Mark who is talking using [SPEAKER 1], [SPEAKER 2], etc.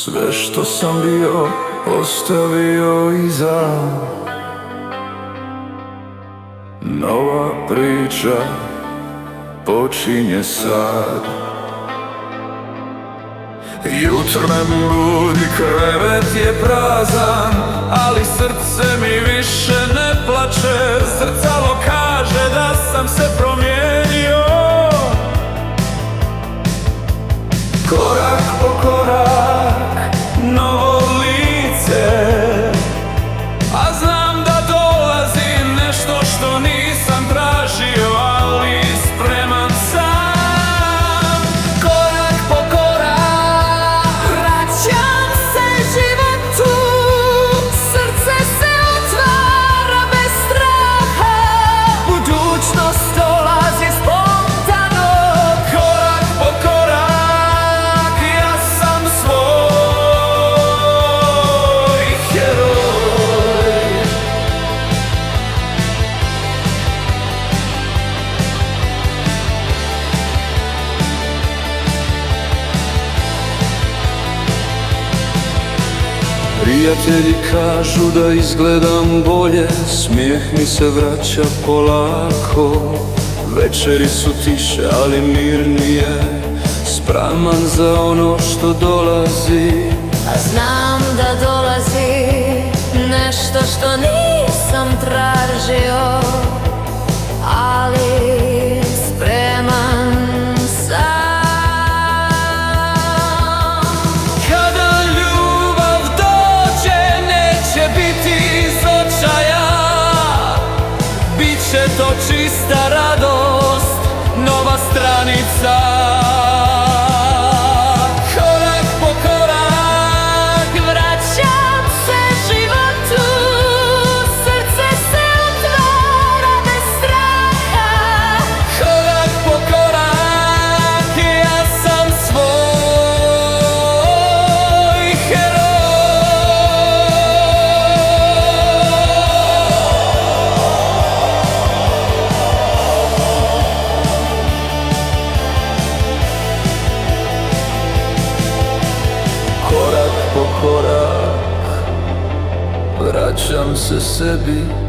[SPEAKER 1] Sve što sam bio ostavio iza. Nova priča počinje sad. Jutro me budi, krevet je prazan, ali srce mi više ne plače. Zrcalo kaže da sam se promijenio. Korak po korak, novo lice, a znam da dolazi nešto što nisam tražio, ali spreman sam. Korak po korak,
[SPEAKER 2] vraćam se životu, srce se otvara bez straha, budućnost dolazi spontano.
[SPEAKER 1] korak po korak, ja sam svoj heroj. Prijatelji kažu da izgledam bolje, smijeh mi se vraća polako. Večeri su tiše, ali mirnije, spreman za ono što dolazi.
[SPEAKER 2] A znam da dolazi nešto što nisam tražio, ali spreman sam.
[SPEAKER 1] Kada ljubav dođe, neće biti iz očaja, biće to čista radost, nova stranica. Korak po korak,
[SPEAKER 2] Vraćam se životu, srce se otvara bez straha,
[SPEAKER 1] korak po korak, ja sam svoj heroj. Korak po korak, vraćam se sebi.